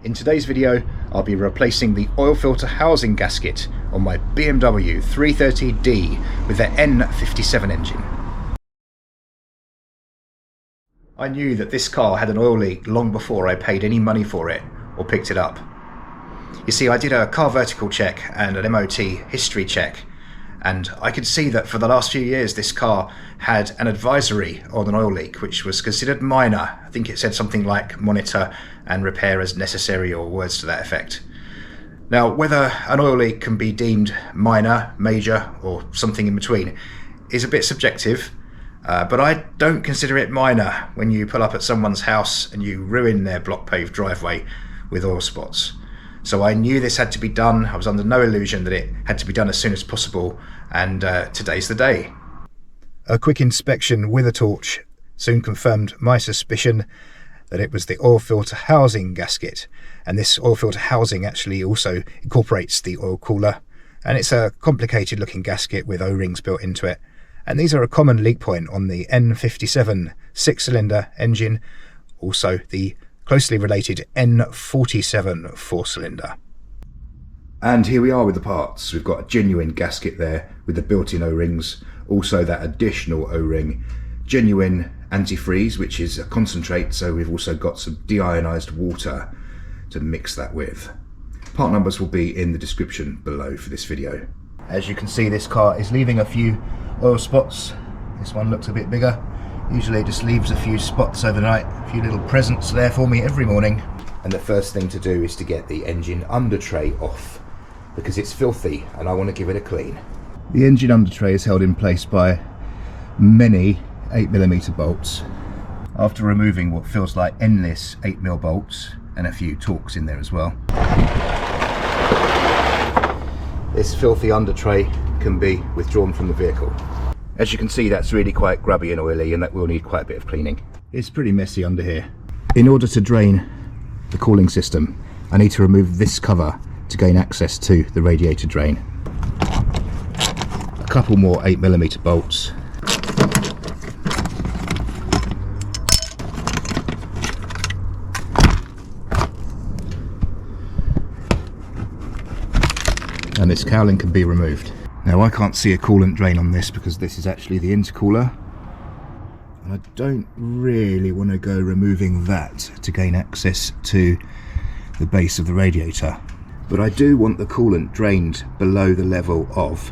In today's video, I'll be replacing the oil filter housing gasket on my BMW 330D with their N57 engine. I knew that this car had an oil leak long before I paid any money for it or picked it up. You see, I did a car vertical check and an MOT history check, and I could see that for the last few years this car had an advisory on an oil leak which was considered minor. I think it said something like monitor and repair as necessary, or words to that effect. Now, whether an oil leak can be deemed minor, major, or something in between is a bit subjective, but I don't consider it minor when you pull up at someone's house and you ruin their block paved driveway with oil spots. So I knew this had to be done. I was under no illusion that it had to be done as soon as possible, and today's the day. A quick inspection with a torch soon confirmed my suspicion that it was the oil filter housing gasket, and this oil filter housing actually also incorporates the oil cooler, and it's a complicated looking gasket with O-rings built into it, and these are a common leak point on the N57 6-cylinder engine, also the closely related N57 4-cylinder. And here we are with the parts. We've got a genuine gasket there with the built-in O-rings, also that additional O-ring, genuine antifreeze, which is a concentrate, so we've also got some de-ionised water to mix that with. Part numbers will be in the description below for this video. As you can see, this car is leaving a few oil spots. This one looks a bit bigger. Usually it just leaves a few spots overnight, a few little presents there for me every morning. And the first thing to do is to get the engine under tray off, because it's filthy and I want to give it a clean. The engine under tray is held in place by many 8mm bolts. After removing what feels like endless 8mm bolts and a few Torx in there as well, this filthy under tray can be withdrawn from the vehicle. As you can see, that's really quite grubby and oily, and that will need quite a bit of cleaning. It's pretty messy under here. In order to drain the cooling system, I need to remove this cover to gain access to the radiator drain. A couple more 8mm bolts. And this cowling can be removed. Now, I can't see a coolant drain on this because this is actually the intercooler, and I don't really want to go removing that to gain access to the base of the radiator, but I do want the coolant drained below the level of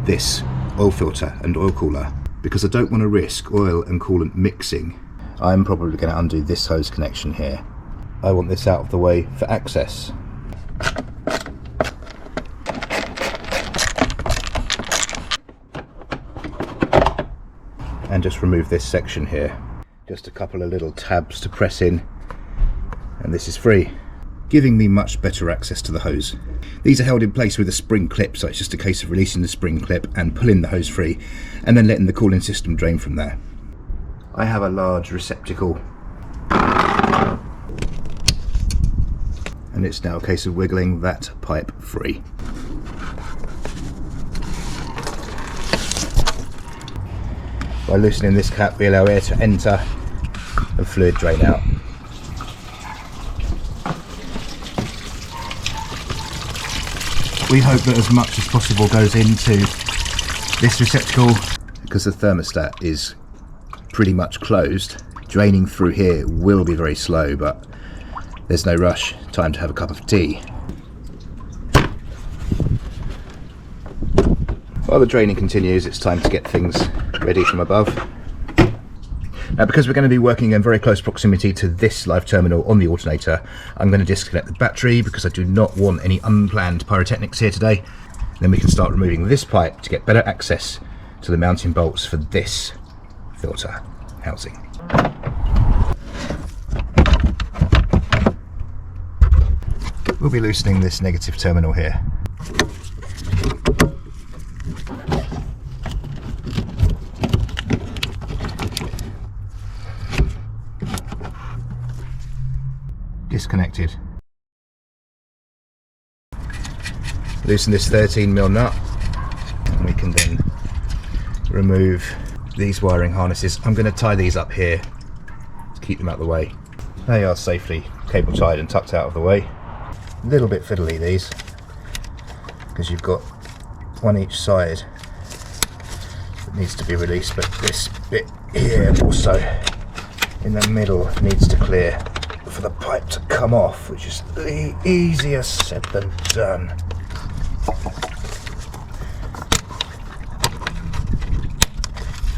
this oil filter and oil cooler, because I don't want to risk oil and coolant mixing. I'm probably going to undo this hose connection here. I want this out of the way for access. And just remove this section here. Just a couple of little tabs to press in, and this is free, giving me much better access to the hose. These are held in place with a spring clip, so it's just a case of releasing the spring clip and pulling the hose free, and then letting the cooling system drain from there. I have a large receptacle, and it's now a case of wiggling that pipe free. By loosening this cap, we allow air to enter and fluid drain out. We hope that as much as possible goes into this receptacle, because the thermostat is pretty much closed. Draining through here will be very slow, but there's no rush. Time to have a cup of tea. While the draining continues, it's time to get things ready from above. Now, because we're going to be working in very close proximity to this live terminal on the alternator, I'm going to disconnect the battery because I do not want any unplanned pyrotechnics here today. Then we can start removing this pipe to get better access to the mounting bolts for this filter housing. We'll be loosening this negative terminal here. Disconnected. Loosen this 13mm nut, and we can then remove these wiring harnesses. I'm going to tie these up here to keep them out of the way. They are safely cable tied and tucked out of the way. A little bit fiddly these, because you've got one each side that needs to be released, but this bit here also in the middle needs to clear for the pipe to come off, which is easier said than done.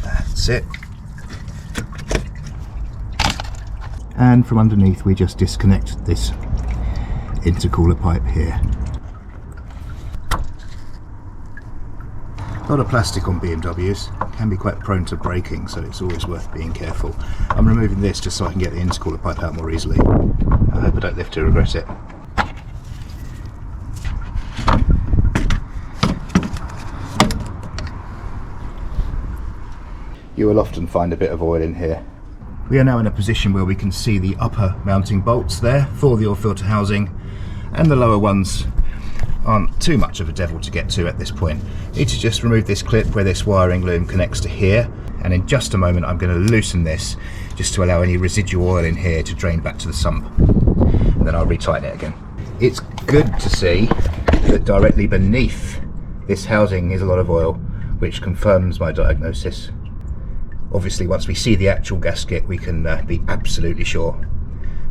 That's it. And from underneath we just disconnect this intercooler pipe here. A lot of plastic on BMWs, can be quite prone to breaking, so it's always worth being careful. I'm removing this just so I can get the intercooler pipe out more easily. I hope I don't live to regret it. You will often find a bit of oil in here. We are now in a position where we can see the upper mounting bolts there for the oil filter housing, and the lower ones aren't too much of a devil to get to at this point. Need to just remove this clip where this wiring loom connects to here, and in just a moment I'm going to loosen this just to allow any residual oil in here to drain back to the sump, and then I'll retighten it again. It's good to see that directly beneath this housing is a lot of oil, which confirms my diagnosis. Obviously once we see the actual gasket we can be absolutely sure,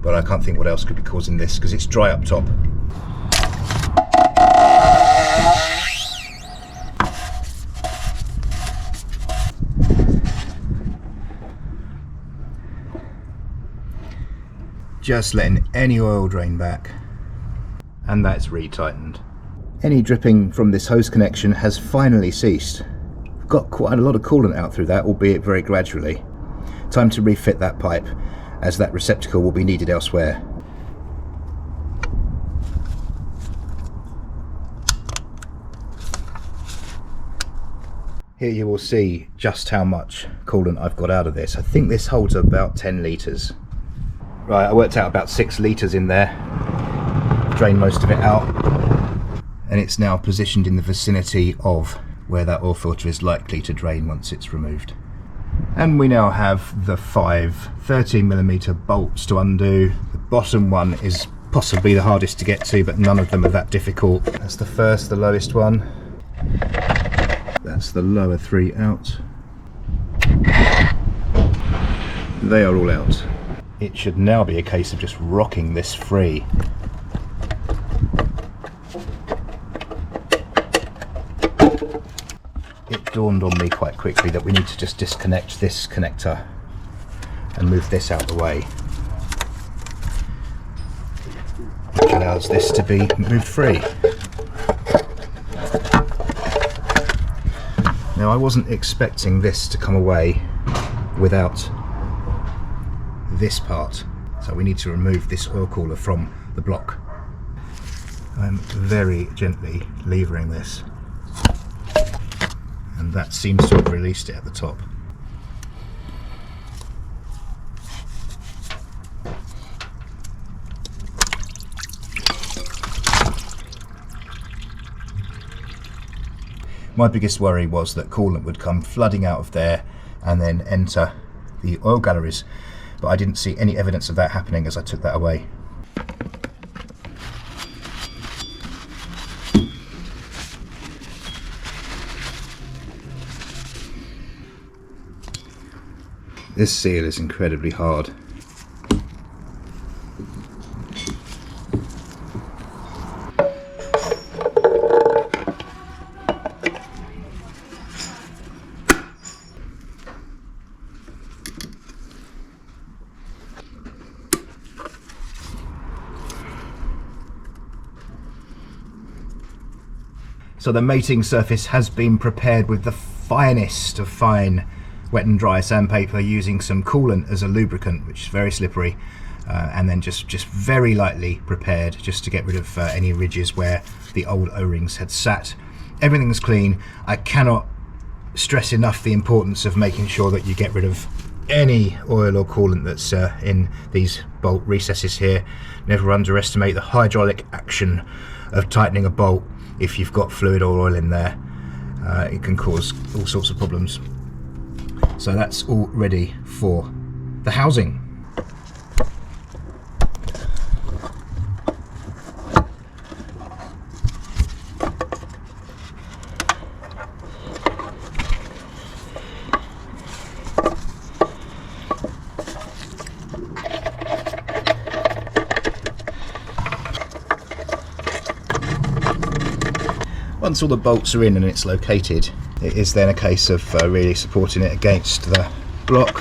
but I can't think what else could be causing this because it's dry up top. Just letting any oil drain back, and that's retightened. Any dripping from this hose connection has finally ceased. Got quite a lot of coolant out through that, albeit very gradually. Time to refit that pipe, as that receptacle will be needed elsewhere. Here you will see just how much coolant I've got out of this. I think this holds about 10 litres. Right, I worked out about 6 litres in there, drained most of it out, and it's now positioned in the vicinity of where that oil filter is likely to drain once it's removed. And we now have the 5 13mm bolts to undo. The bottom one is possibly the hardest to get to, but none of them are that difficult. That's the first, the lowest one. That's the lower 3 out. They are all out. It should now be a case of just rocking this free. It dawned on me quite quickly that we need to just disconnect this connector and move this out of the way, which allows this to be moved free. Now I wasn't expecting this to come away without this part, so we need to remove this oil cooler from the block. I'm very gently levering this, and that seems to have released it at the top. My biggest worry was that coolant would come flooding out of there and then enter the oil galleries, but I didn't see any evidence of that happening as I took that away. This seal is incredibly hard. So the mating surface has been prepared with the finest of fine wet and dry sandpaper, using some coolant as a lubricant, which is very slippery, and then just very lightly prepared just to get rid of any ridges where the old O-rings had sat. Everything's clean. I cannot stress enough the importance of making sure that you get rid of any oil or coolant that's in these bolt recesses here. Never underestimate the hydraulic action of tightening a bolt. If you've got fluid or oil in there, it can cause all sorts of problems. So that's all ready for the housing. Once all the bolts are in and it's located, it is then a case of really supporting it against the block,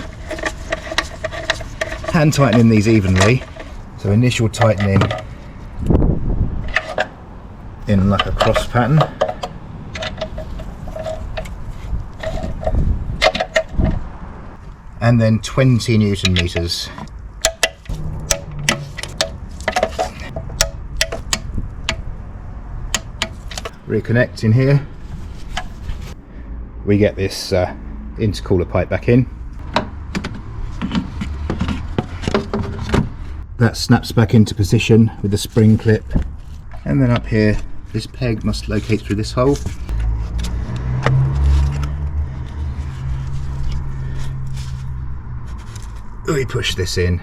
hand tightening these evenly. So initial tightening in like a cross pattern, and then 20 Newton meters. Reconnect in here. We get this intercooler pipe back in. That snaps back into position with the spring clip, and then up here this peg must locate through this hole. We push this in,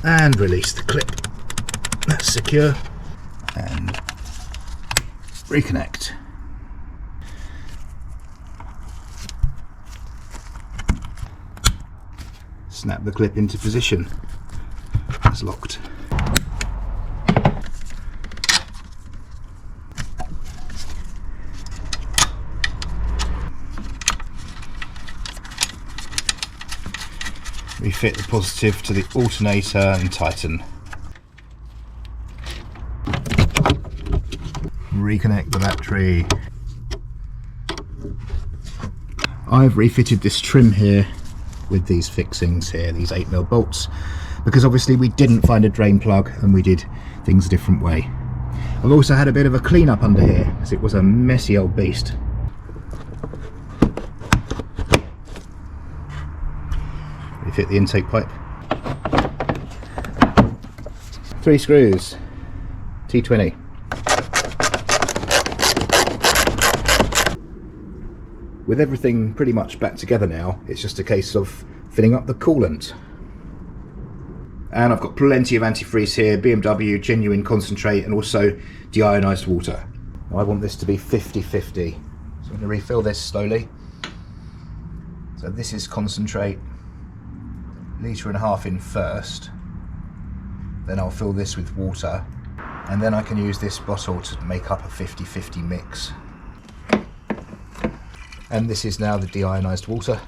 and release the clip. That's secure, and reconnect. Snap the clip into position. It's locked. Refit the positive to the alternator and tighten. Reconnect the battery. I've refitted this trim here with these fixings here, these 8mm bolts, because obviously we didn't find a drain plug and we did things a different way. I've also had a bit of a clean up under here because it was a messy old beast. Refit the intake pipe. 3 screws, T20. With everything pretty much back together now, it's just a case of filling up the coolant. And I've got plenty of antifreeze here, BMW genuine concentrate, and also de-ionised water. I want this to be 50-50, so I'm going to refill this slowly. So this is concentrate, 1.5 litres in first, then I'll fill this with water, and then I can use this bottle to make up a 50-50 mix. And this is now the de-ionised water.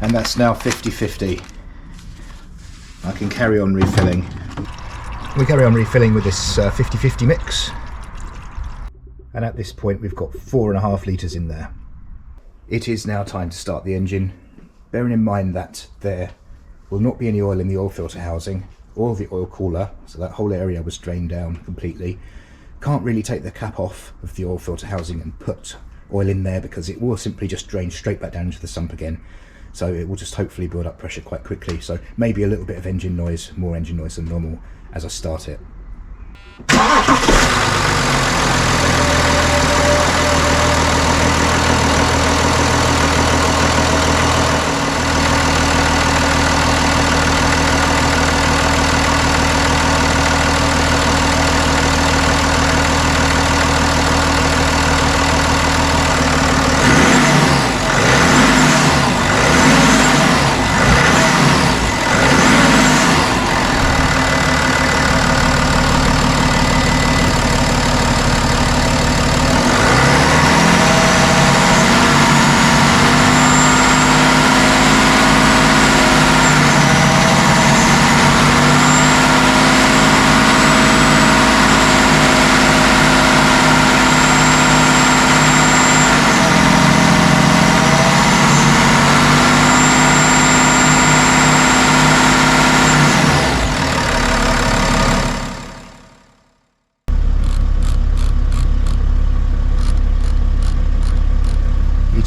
And that's now 50-50. I can carry on refilling. We carry on refilling with this 50-50 mix. And at this point we've got 4.5 litres in there. It is now time to start the engine, bearing in mind that there will not be any oil in the oil filter housing or the oil cooler, so that whole area was drained down completely. Can't really take the cap off of the oil filter housing and put oil in there because it will simply just drain straight back down into the sump again. So it will just hopefully build up pressure quite quickly. So maybe a little bit of engine noise, more engine noise than normal as I start it.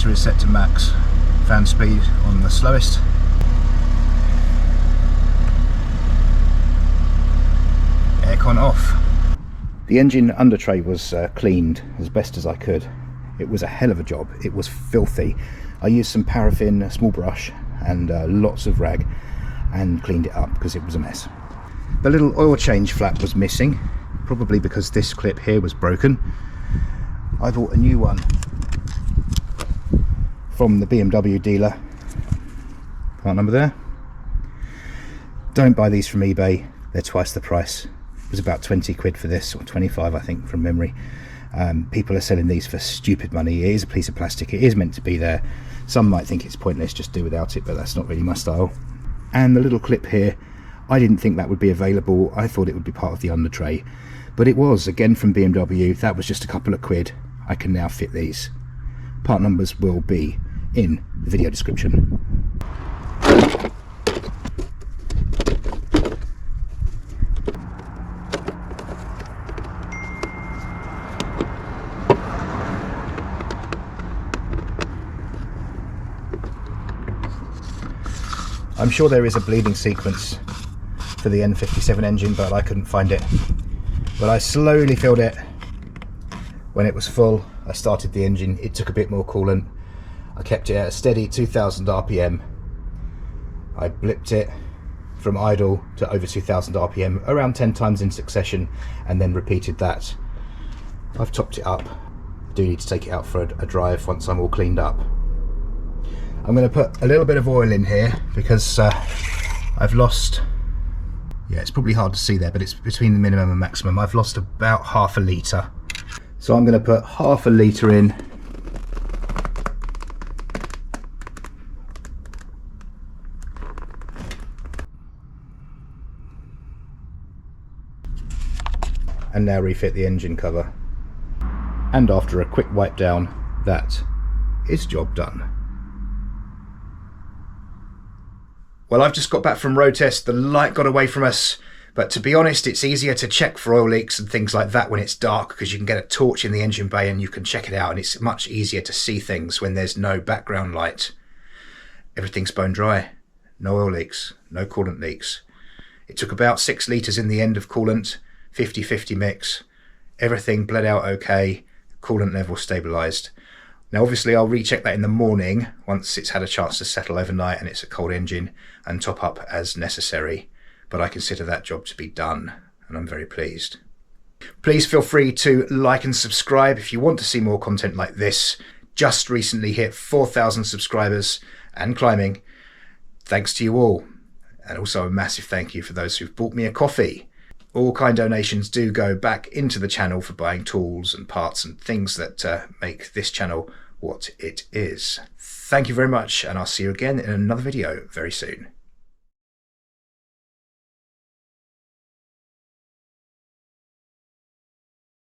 Is set to max, fan speed on the slowest. Aircon off. The engine under tray was cleaned as best as I could. It was a hell of a job. It was filthy. I used some paraffin, a small brush, and lots of rag, and cleaned it up because it was a mess. The little oil change flap was missing, probably because this clip here was broken. I bought a new one from the BMW dealer. Part number there. Don't buy these from eBay, they're twice the price. It was about 20 quid for this, or 25 I think from memory. People are selling these for stupid money. It is a piece of plastic, it is meant to be there. Some might think it's pointless, just do without it, but that's not really my style. And the little clip here, I didn't think that would be available. I thought it would be part of the under tray, but it was, again from BMW. That was just a couple of quid. I can now fit these. Part numbers will be in the video description. I'm sure there is a bleeding sequence for the N57 engine, but I couldn't find it. But I slowly filled it. When it was full, I started the engine. It took a bit more coolant. I kept it at a steady 2000 RPM. I blipped it from idle to over 2000 RPM around 10 times in succession, and then repeated that. I've topped it up. I do need to take it out for a drive once I'm all cleaned up. I'm going to put a little bit of oil in here because I've lost, yeah, it's probably hard to see there, but it's between the minimum and maximum. I've lost about half a litre. So I'm going to put half a litre in. And now refit the engine cover. And after a quick wipe down, that is job done. Well, I've just got back from road test. The light got away from us, but to be honest, it's easier to check for oil leaks and things like that when it's dark, because you can get a torch in the engine bay and you can check it out, and it's much easier to see things when there's no background light. Everything's bone dry. No oil leaks, no coolant leaks. It took about 6 litres in the end of coolant, 50-50 mix. Everything bled out okay, coolant level stabilised. Now obviously I'll recheck that in the morning once it's had a chance to settle overnight and it's a cold engine, and top up as necessary. But I consider that job to be done, and I'm very pleased. Please feel free to like and subscribe if you want to see more content like this. Just recently hit 4,000 subscribers and climbing. Thanks to you all. And also a massive thank you for those who've bought me a coffee. All kind donations do go back into the channel for buying tools and parts and things that make this channel what it is. Thank you very much, and I'll see you again in another video very soon.